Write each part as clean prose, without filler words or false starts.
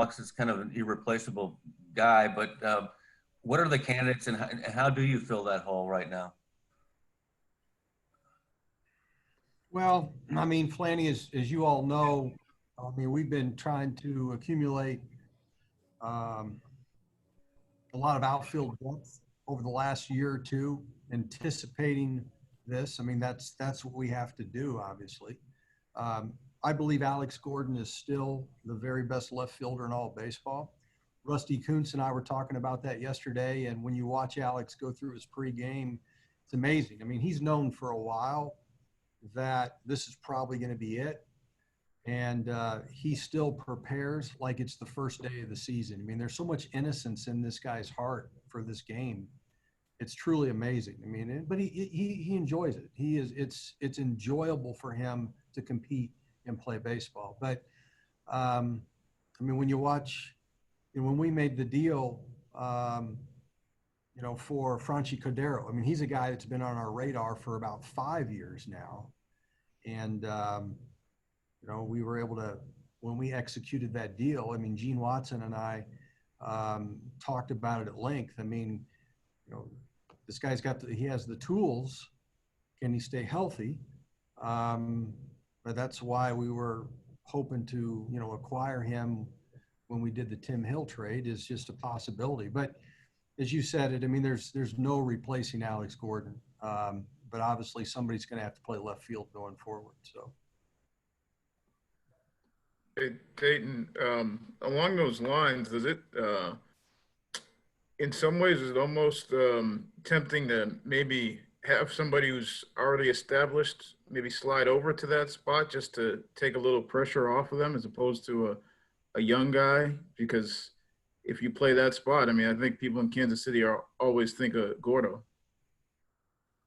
Alex is kind of an irreplaceable guy, but what are the candidates, and how do you fill that hole right now? Well, I mean, Flanny, as you all know, I mean, we've been trying to accumulate um, a lot of outfield depth over the last year or two, anticipating this. I mean, that's what we have to do, obviously. Um, I believe Alex Gordon is still the very best left fielder in all of baseball. Rusty Kuntz and I were talking about that yesterday, and when you watch Alex go through his pregame, it's amazing. I mean, he's known for a while that this is probably going to be it. And he still prepares like it's the first day of the season. I mean, there's so much innocence in this guy's heart for this game. It's truly amazing. I mean, but he enjoys it. It's enjoyable for him to compete and play baseball. But I mean, when you watch, when we made the deal, for Franchi Cordero, I mean, he's a guy that's been on our radar for about 5 years now. And, we were able to, when we executed that deal, I mean, Gene Watson and I talked about it at length. I mean, this guy's he has the tools. Can he stay healthy? But that's why we were hoping to, acquire him when we did the Tim Hill trade, is just a possibility. But as you said it, I mean, there's no replacing Alex Gordon. But obviously somebody's going to have to play left field going forward. So. Hey, Dayton, along those lines, does it, in some ways, is it almost tempting to maybe have somebody who's already established maybe slide over to that spot just to take a little pressure off of them as opposed to a young guy? Because if you play that spot, I mean, I think people in Kansas City always think of Gordo.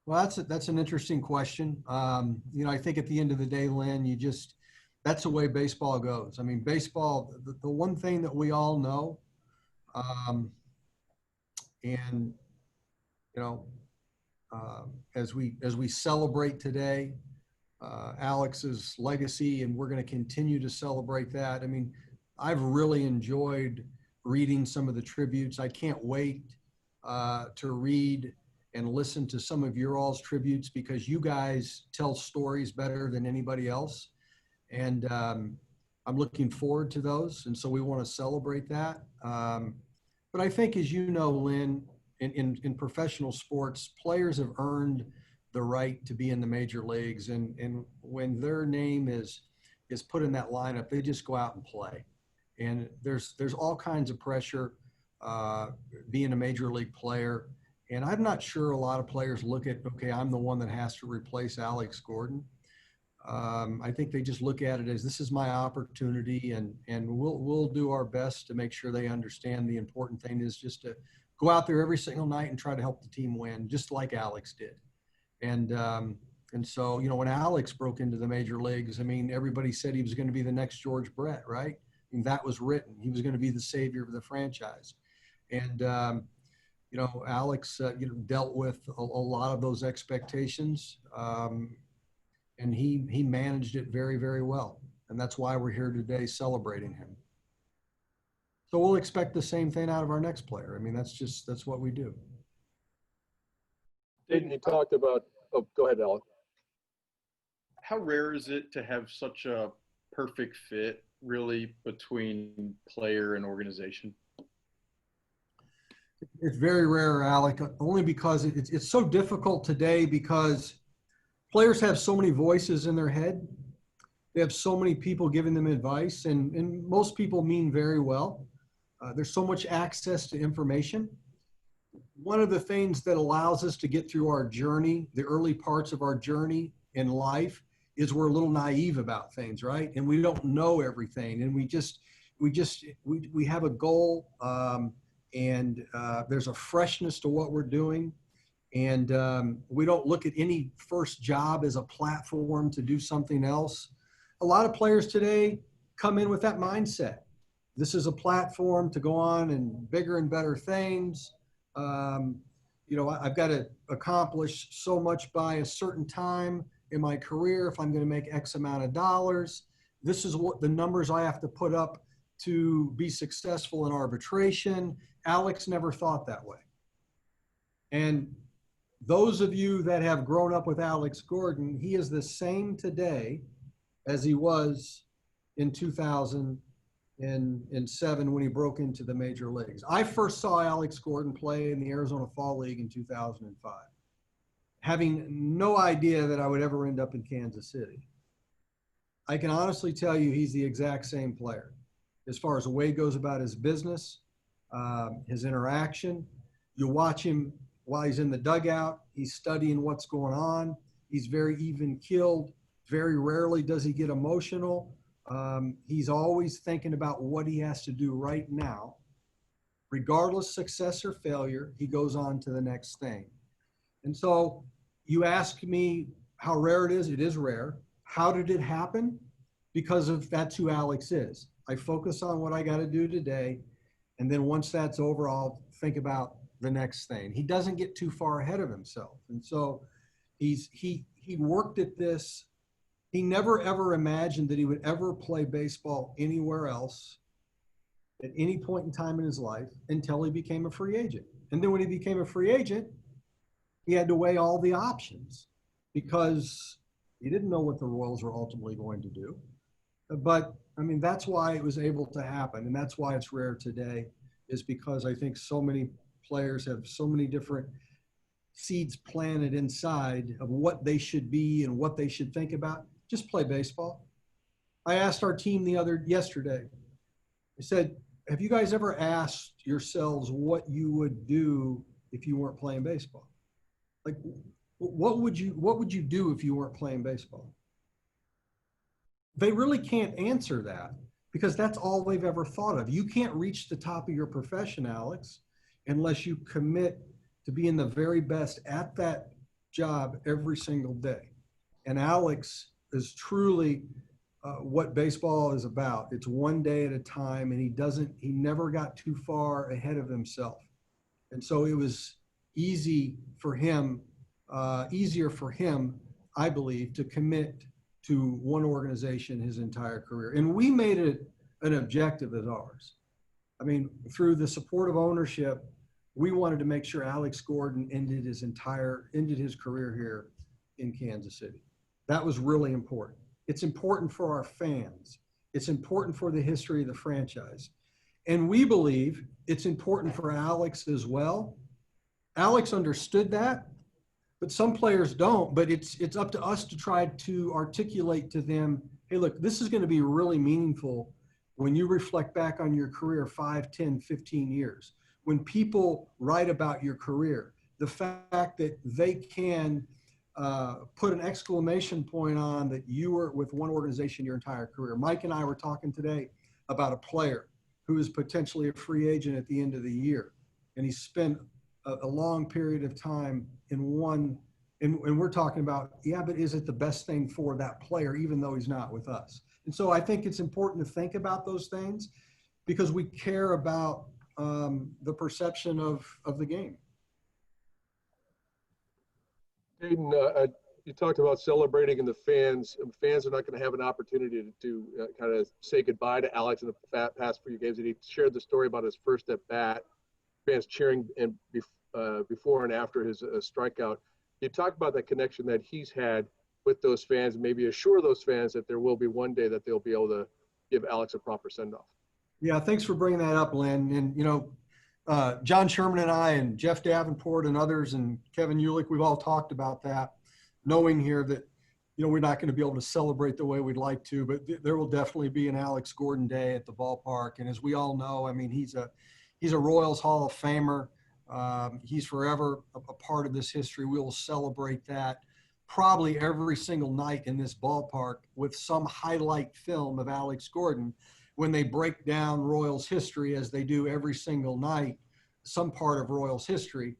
Well, that's an interesting question. I think at the end of the day, Lynn, that's the way baseball goes. I mean, baseball, the one thing that we all know, as we celebrate today, Alex's legacy, and we're going to continue to celebrate that. I mean, I've really enjoyed reading some of the tributes. I can't wait to read and listen to some of your all's tributes, because you guys tell stories better than anybody else. And I'm looking forward to those. And so we want to celebrate that. But I think, as you know, Lynn, in professional sports, players have earned the right to be in the major leagues. And when their name is put in that lineup, they just go out and play. And there's all kinds of pressure being a major league player. And I'm not sure a lot of players look at, okay, I'm the one that has to replace Alex Gordon. I think they just look at it as, this is my opportunity, and we'll do our best to make sure they understand the important thing is just to go out there every single night and try to help the team win, just like Alex did. And so, when Alex broke into the major leagues, I mean, everybody said he was going to be the next George Brett, right? I mean, that was written. He was going to be the savior of the franchise. And, Alex, dealt with a lot of those expectations. And he managed it very, very well. And that's why we're here today celebrating him. So we'll expect the same thing out of our next player. I mean, that's what we do. Dayton, you talked about, go ahead, Alex. How rare is it to have such a perfect fit, really, between player and organization? It's very rare, Alec, only because it's so difficult today, because players have so many voices in their head. They have so many people giving them advice, and most people mean very well. There's so much access to information. One of the things that allows us to get through our journey, the early parts of our journey in life, is we're a little naive about things, right? And we don't know everything, and we have a goal, and there's a freshness to what we're doing. And we don't look at any first job as a platform to do something else. A lot of players today come in with that mindset. This is a platform to go on and bigger and better things. I've got to accomplish so much by a certain time in my career if I'm going to make X amount of dollars. This is what the numbers I have to put up to be successful in arbitration. Alex never thought that way. And those of you that have grown up with Alex Gordon, he is the same today as he was in 2007 when he broke into the major leagues. I first saw Alex Gordon play in the Arizona Fall League in 2005, having no idea that I would ever end up in Kansas City. I can honestly tell you he's the exact same player as far as the way he goes about his business, his interaction. You watch him while he's in the dugout, he's studying what's going on. He's very even-keeled. Very rarely does he get emotional. He's always thinking about what he has to do right now. Regardless success or failure, he goes on to the next thing. And so you ask me how rare it is rare. How did it happen? Because that's who Alex is. I focus on what I got to do today. And then once that's over, I'll think about the next thing. He doesn't get too far ahead of himself. And so he worked at this. He never ever imagined that he would ever play baseball anywhere else at any point in time in his life until he became a free agent. And then when he became a free agent, he had to weigh all the options because he didn't know what the Royals were ultimately going to do. But I mean, that's why it was able to happen. And that's why it's rare today, is because I think so many players have so many different seeds planted inside of what they should be and what they should think about. Just play baseball. I asked our team yesterday, I said, have you guys ever asked yourselves what you would do if you weren't playing baseball? Like, what would you do if you weren't playing baseball? They really can't answer that because that's all they've ever thought of. You can't reach the top of your profession, Alex, unless you commit to being the very best at that job every single day. And Alex is truly what baseball is about. It's one day at a time, and he never got too far ahead of himself. And so it was easier for him, I believe, to commit to one organization his entire career. And we made it an objective as ours. I mean, through the support of ownership, we wanted to make sure Alex Gordon ended his career here in Kansas City. That was really important. It's important for our fans. It's important for the history of the franchise. And we believe it's important for Alex as well. Alex understood that, but some players don't. But it's up to us to try to articulate to them, hey, look, this is going to be really meaningful when you reflect back on your career 5, 10, 15 years. When people write about your career, the fact that they can put an exclamation point on that you were with one organization your entire career. Mike and I were talking today about a player who is potentially a free agent at the end of the year. And he spent a long period of time in one, and we're talking about, yeah, but is it the best thing for that player, even though he's not with us? And so I think it's important to think about those things because we care about the perception of the game. Dayton, you talked about celebrating and the fans. Fans are not going to have an opportunity to kind of say goodbye to Alex in the past few games. And he shared the story about his first at bat, fans cheering and before and after his strikeout. You talked about that connection that he's had with those fans, and maybe assure those fans that there will be one day that they'll be able to give Alex a proper send-off. Yeah, thanks for bringing that up, Lynn. And, you know, John Sherman and I and Jeff Davenport and others and Kevin Ulick, we've all talked about that, knowing here that, you know, we're not going to be able to celebrate the way we'd like to, but there will definitely be an Alex Gordon Day at the ballpark. And as we all know, I mean, he's a Royals Hall of Famer. He's forever a part of this history. We will celebrate that probably every single night in this ballpark with some highlight film of Alex Gordon when they break down Royals history, as they do every single night, some part of Royals history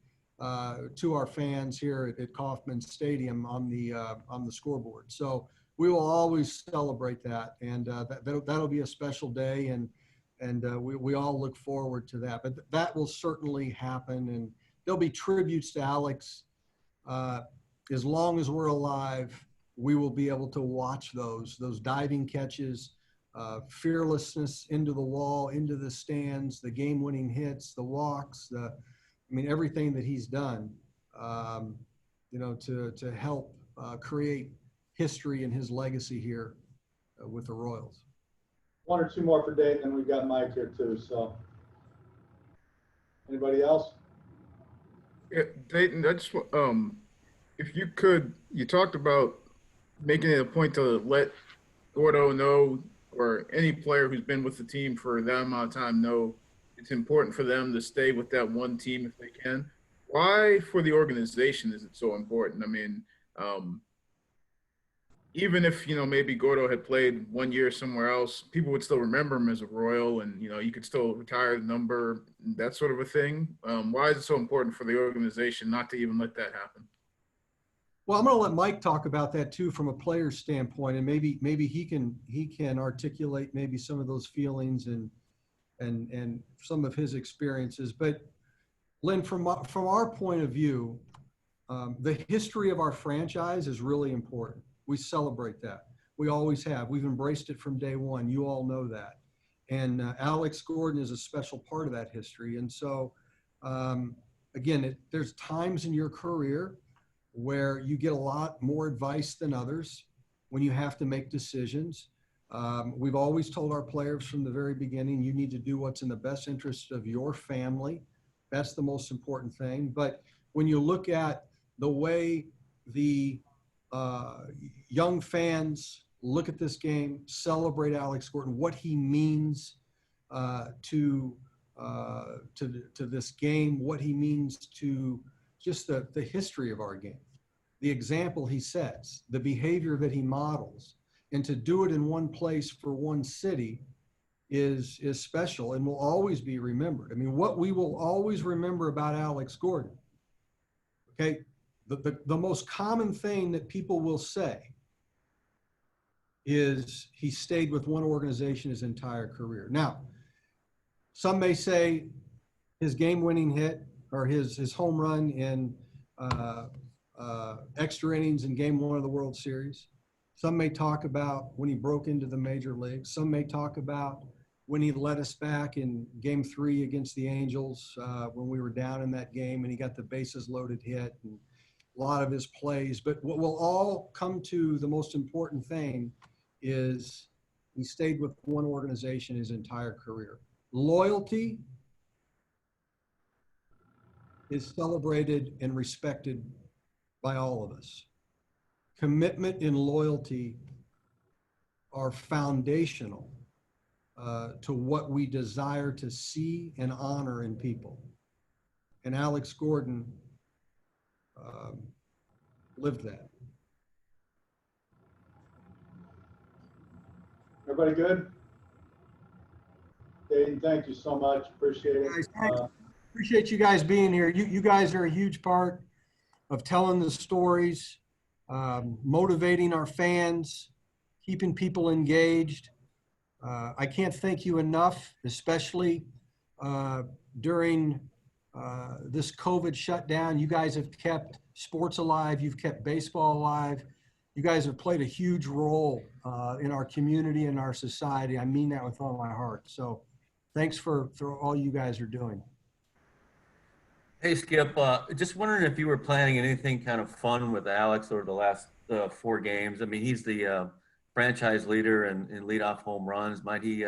to our fans here at Kauffman Stadium on the scoreboard. So we will always celebrate that, and that'll be a special day, and we all look forward to that. But that will certainly happen, and there'll be tributes to Alex. As long as we're alive, we will be able to watch those diving catches, fearlessness into the wall, into the stands, the game-winning hits, the walks, everything that he's done, to help create history and his legacy here with the Royals. One or two more for Dayton, and we've got Mike here too. So, anybody else? Yeah, Dayton, that's if you could, you talked about making it a point to let Gordo know, or any player who's been with the team for that amount of time know it's important for them to stay with that one team if they can. Why, for the organization, is it so important? I mean, even if, maybe Gordo had played 1 year somewhere else, people would still remember him as a Royal, and, you could still retire the number, that sort of a thing. Why is it so important for the organization not to even let that happen? Well, I'm going to let Mike talk about that too, from a player's standpoint, and maybe he can articulate maybe some of those feelings and some of his experiences. But Lynn, from our point of view, the history of our franchise is really important. We celebrate that. We always have. We've embraced it from day one. You all know that. And Alex Gordon is a special part of that history. And so, again, there's times in your career where you get a lot more advice than others when you have to make decisions. We've always told our players from the very beginning, you need to do what's in the best interest of your family. That's the most important thing. But when you look at the way the young fans look at this game, celebrate Alex Gordon, what he means to this game, what he means to just the history of our game, the example he sets, the behavior that he models, and to do it in one place for one city is special and will always be remembered. I mean, what we will always remember about Alex Gordon, okay, the most common thing that people will say is he stayed with one organization his entire career. Now, some may say his game-winning hit or his home run in extra innings in Game 1 of the World Series. Some may talk about when he broke into the major leagues. Some may talk about when he led us back in Game 3 against the Angels when we were down in that game and he got the bases loaded hit and a lot of his plays. But what will all come to the most important thing is he stayed with one organization his entire career. Loyalty is celebrated and respected by all of us. Commitment and loyalty are foundational to what we desire to see and honor in people. And Alex Gordon lived that. Everybody good? Dayton, thank you so much. Appreciate it. Appreciate you guys being here. You guys are a huge part of telling the stories, motivating our fans, keeping people engaged. I can't thank you enough, especially during this COVID shutdown. You guys have kept sports alive. You've kept baseball alive. You guys have played a huge role in our community and our society. I mean that with all my heart. So thanks for all you guys are doing. Hey, Skip, just wondering if you were planning anything kind of fun with Alex over the last 4 games. I mean, he's the franchise leader and leadoff home runs. Might he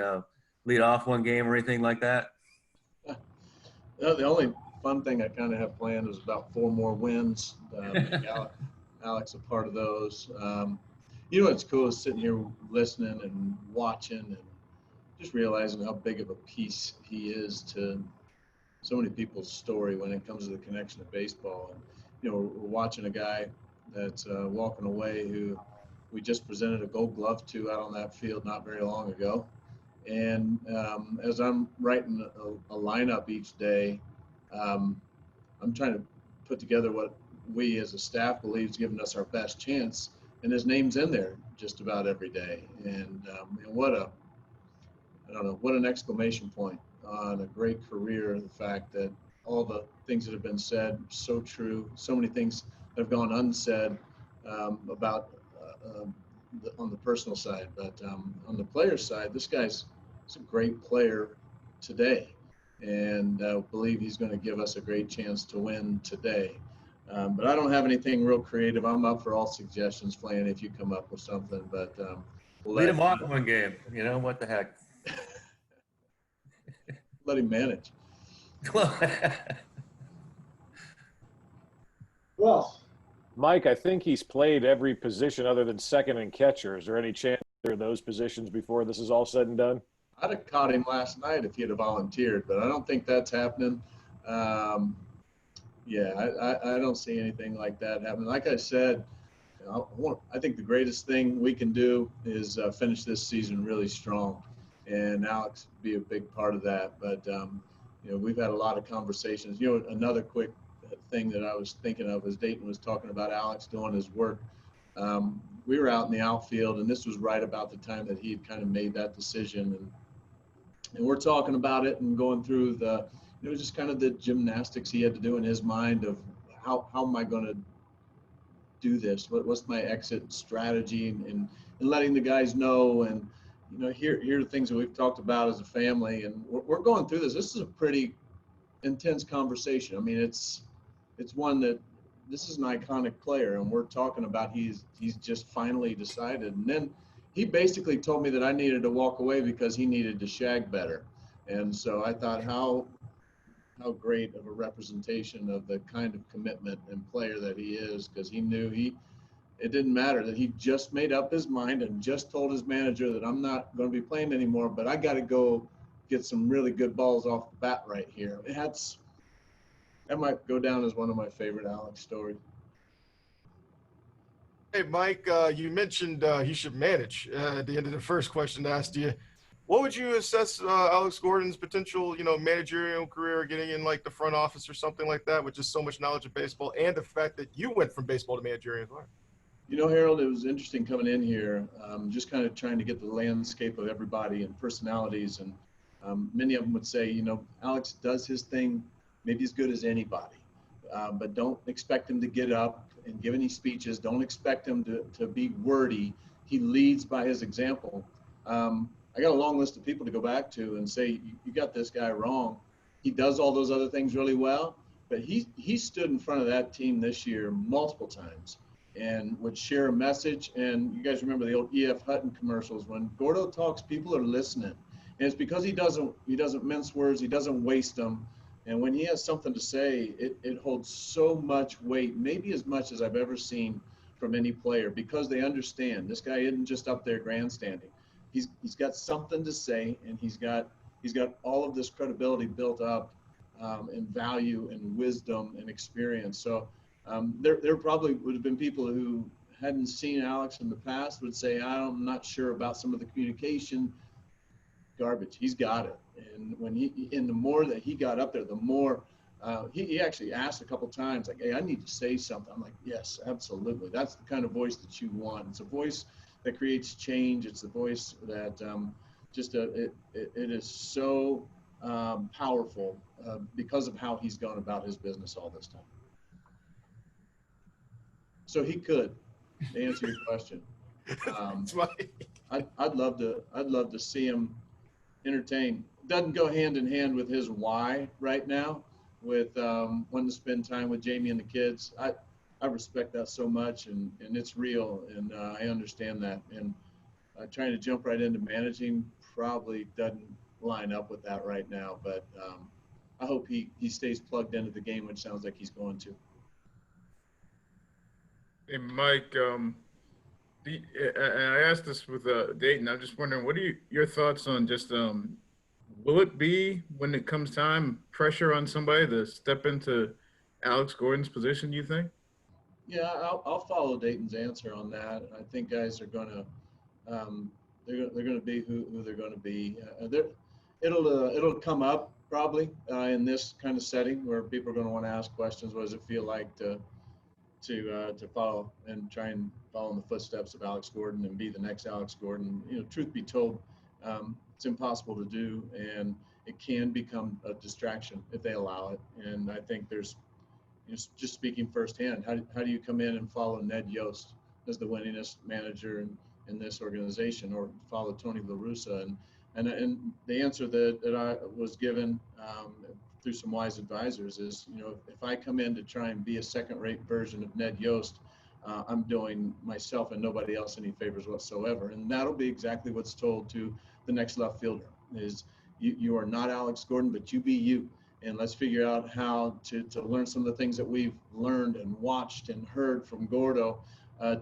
lead off one game or anything like that? The only fun thing I kind of have planned is about 4 more wins. Alex a part of those. What's cool is sitting here listening and watching and just realizing how big of a piece he is to so many people's story when it comes to the connection to baseball. And, we're watching a guy that's walking away who we just presented a Gold Glove to out on that field not very long ago. And as I'm writing a lineup each day, I'm trying to put together what we as a staff believe is giving us our best chance. And his name's in there just about every day. And what an exclamation point on a great career. The fact that all the things that have been said are so true, so many things that have gone unsaid about on the personal side, but on the player side, this guy's a great player today, and believe he's going to give us a great chance to win today. But I don't have anything real creative. I'm up for all suggestions, Flan, if you come up with something. But we'll Lead him off one game. You know what the heck? let him manage. Who else? Mike, I think he's played every position other than second and catcher. Is there any chance there are those positions before this is all said and done? I'd have caught him last night if he'd have volunteered, but I don't think that's happening. Yeah, I don't see anything like that happening. Like I said, I think the greatest thing we can do is finish this season really strong, and Alex be a big part of that. But you know, we've had a lot of conversations. You know, another quick thing that I was thinking of as Dayton was talking about Alex doing his work. We were out in the outfield, and this was right about the time that he had kind of made that decision, and we're talking about it and going through the, you know, just kind of the gymnastics he had to do in his mind of how am I going to do this? What's my exit strategy, and letting the guys know, and you know, here are things that we've talked about as a family, and we're going through this. This is a pretty intense conversation. I mean, it's one that this is an iconic player, and we're talking about he's just finally decided. And then he basically told me that I needed to walk away because he needed to shag better. And so I thought how great of a representation of the kind of commitment and player that he is, because he knew it didn't matter, that he just made up his mind and just told his manager that I'm not going to be playing anymore, but I got to go get some really good balls off the bat right here. That might go down as one of my favorite Alex stories. Hey, Mike, you mentioned he should manage at the end of the first question I asked you. What would you assess Alex Gordon's potential, you know, managerial career, getting in like the front office or something like that, with just so much knowledge of baseball, and the fact that you went from baseball to managerial? You know, Harold, it was interesting coming in here, just kind of trying to get the landscape of everybody and personalities. And many of them would say, you know, Alex does his thing maybe as good as anybody, but don't expect him to get up and give any speeches. Don't expect him to be wordy. He leads by his example. I got a long list of people to go back to and say, you got this guy wrong. He does all those other things really well, but he stood in front of that team this year multiple times and would share a message. And you guys remember the old E.F. Hutton commercials, when Gordo talks, people are listening. And it's because he doesn't mince words, he doesn't waste them. And when he has something to say, it holds so much weight, maybe as much as I've ever seen from any player, because they understand this guy isn't just up there grandstanding. He's got something to say, and he's got all of this credibility built up, and value and wisdom and experience. So there probably would have been people who hadn't seen Alex in the past would say, I'm not sure about some of the communication. Garbage. He's got it. And the more that he got up there, the more he actually asked a couple times, like, hey, I need to say something. I'm like, yes, absolutely. That's the kind of voice that you want. It's a voice that creates change. It's a voice that it is so powerful because of how he's gone about his business all this time. So he could, to answer your question. I'd love to see him entertain. Doesn't go hand in hand with his why right now, with wanting to spend time with Jamie and the kids. I respect that so much, and it's real, and I understand that. And trying to jump right into managing probably doesn't line up with that right now. But I hope he stays plugged into the game, which sounds like he's going to. Hey, Mike, and I asked this with Dayton. I'm just wondering, what are your thoughts on just will it be, when it comes time, pressure on somebody to step into Alex Gordon's position, do you think? Yeah, I'll follow Dayton's answer on that. I think guys are gonna they're gonna be who they're gonna be. It'll come up probably in this kind of setting where people are going to want to ask questions. What does it feel like to follow and try and follow in the footsteps of Alex Gordon and be the next Alex Gordon? You know, truth be told, it's impossible to do, and it can become a distraction if they allow it. And I think there's, just speaking firsthand, how do you come in and follow Ned Yost as the winningest manager in this organization or follow Tony La Russa. And the answer that I was given through some wise advisors is, you know, if I come in to try and be a second-rate version of Ned Yost, I'm doing myself and nobody else any favors whatsoever. And that'll be exactly what's told to the next left fielder is you are not Alex Gordon, but you be you. And let's figure out how to learn some of the things that we've learned and watched and heard from Gordo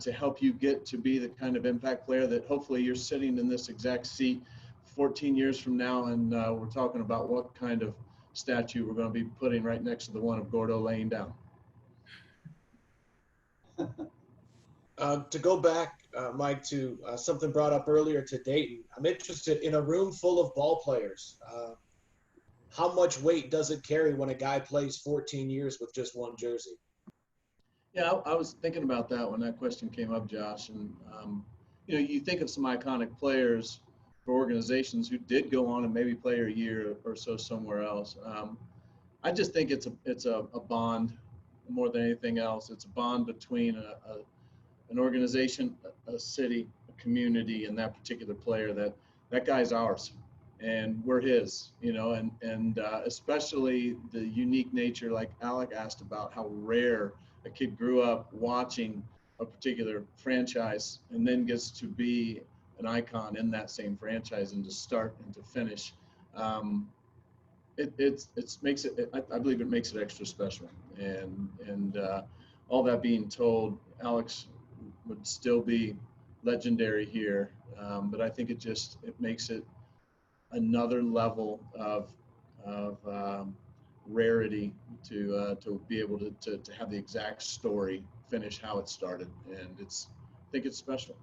to help you get to be the kind of impact player that hopefully you're sitting in this exact seat 14 years from now. And we're talking about what kind of statue we're going to be putting right next to the one of Gordo laying down. To go back, Mike, to something brought up earlier to Dayton, I'm interested in a room full of ball players. How much weight does it carry when a guy plays 14 years with just one jersey? Yeah, I was thinking about that when that question came up, Josh. And, you know, you think of some iconic players for organizations who did go on and maybe play a year or so somewhere else. I just think it's a bond more than anything else. It's a bond between an organization, a city, a community, and that particular player. That guy's ours, and we're his. You know, and especially the unique nature, like Alec asked about, how rare a kid grew up watching a particular franchise and then gets to be an icon in that same franchise and to start and to finish. It makes it. I believe it makes it extra special. And all that being told, Alex would still be legendary here, but I think it makes it another level of rarity to be able to have the exact story finish how it started, and I think it's special.